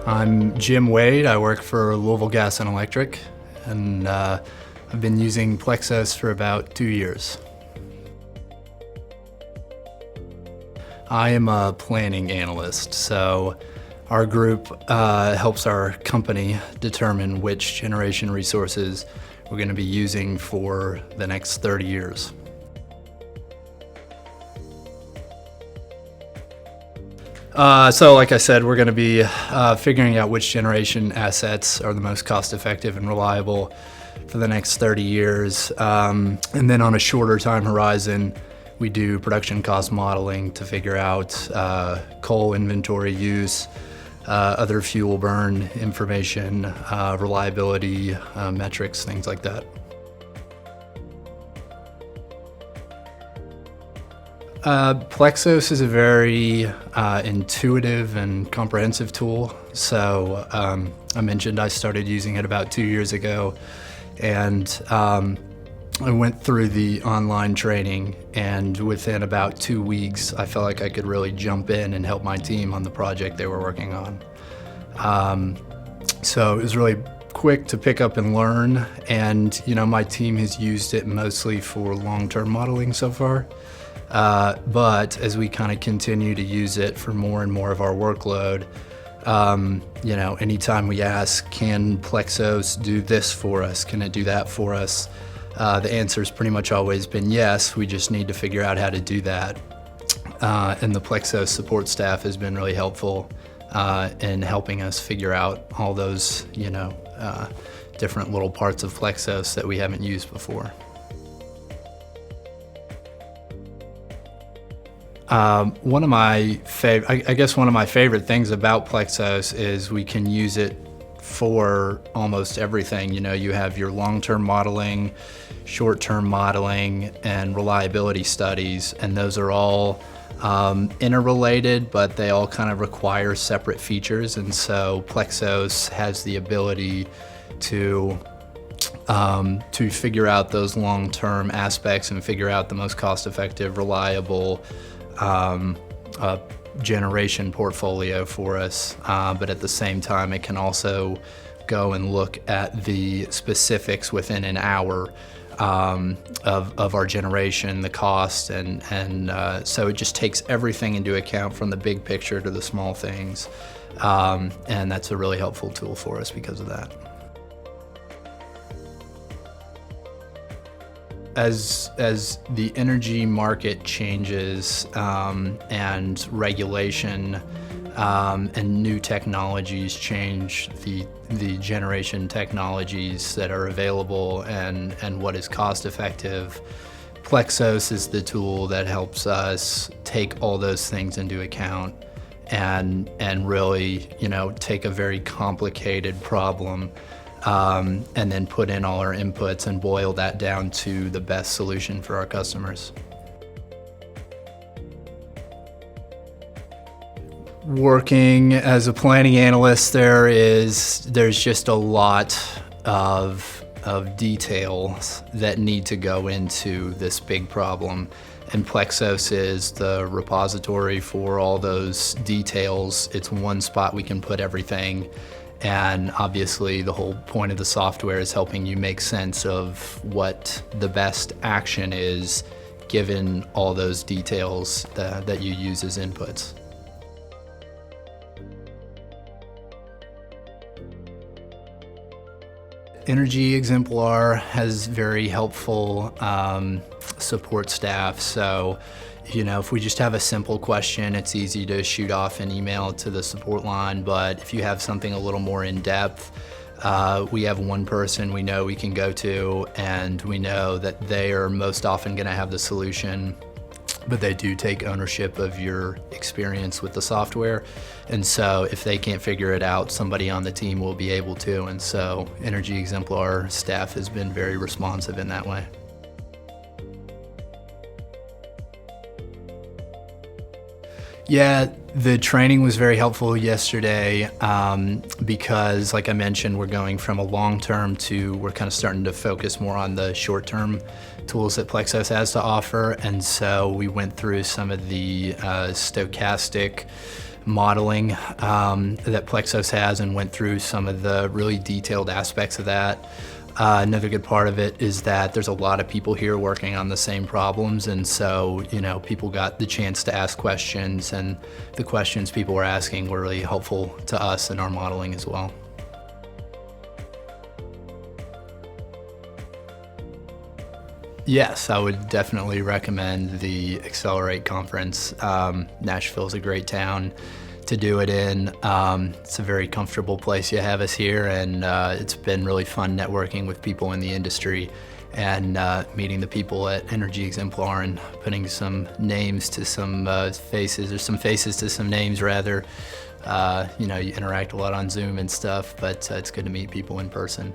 I'm Jim Wade. I work for Louisville Gas and Electric, and I've been using Plexos for about 2 years. I am a planning analyst, so our group helps our company determine which generation resources we're going to be using for the next 30 years. So like I said, we're going to be figuring out which generation assets are the most cost-effective and reliable for the next 30 years. And then on a shorter time horizon, we do production cost modeling to figure out coal inventory use, other fuel burn information, reliability metrics, things like that. Plexos is a very intuitive and comprehensive tool. So I mentioned I started using it about 2 years ago, and I went through the online training, and within about 2 weeks I felt like I could really jump in and help my team on the project they were working on. So it was really quick to pick up and learn, and my team has used it mostly for long-term modeling so far. But as we kind of continue to use it for more and more of our workload, anytime we ask, can Plexos do this for us? Can it do that for us? The answer's pretty much always been yes. We just need to figure out how to do that. And the Plexos support staff has been really helpful in helping us figure out all those, different little parts of Plexos that we haven't used before. One of my favorite things about Plexos is we can use it for almost everything. You have your long-term modeling, short-term modeling, and reliability studies, and those are all interrelated, but they all kind of require separate features. And so Plexos has the ability to figure out those long-term aspects and figure out the most cost-effective, reliable generation portfolio for us, but at the same time it can also go and look at the specifics within an hour of our generation, the cost, and so it just takes everything into account from the big picture to the small things, and that's a really helpful tool for us because of that. As the energy market changes and regulation and new technologies change the generation technologies that are available and what is cost effective, Plexos is the tool that helps us take all those things into account and really take a very complicated problem and then put in all our inputs and boil that down to the best solution for our customers. Working as a planning analyst, there's just a lot of details that need to go into this big problem, and Plexos is the repository for all those details. It's one spot we can put everything. And obviously the whole point of the software is helping you make sense of what the best action is given all those details that you use as inputs. Energy Exemplar has very helpful support staff. So if we just have a simple question, it's easy to shoot off an email to the support line. But if you have something a little more in depth, we have one person we know we can go to, and we know that they are most often going to have the solution, but they do take ownership of your experience with the software. And so if they can't figure it out, somebody on the team will be able to. And so Energy Exemplar staff has been very responsive in that way. Yeah, the training was very helpful yesterday because, like I mentioned, we're going from a long-term to we're kind of starting to focus more on the short-term tools that Plexos has to offer. And so we went through some of the stochastic modeling that Plexos has and went through some of the really detailed aspects of that. Another good part of it is that there's a lot of people here working on the same problems, and so, people got the chance to ask questions, and the questions people were asking were really helpful to us in our modeling as well. Yes, I would definitely recommend the Xcelerate conference. Nashville is a great town to do it in. It's a very comfortable place you have us here, and it's been really fun networking with people in the industry and meeting the people at Energy Exemplar and putting some names to some faces, or some faces to some names rather. You interact a lot on Zoom and stuff, but it's good to meet people in person.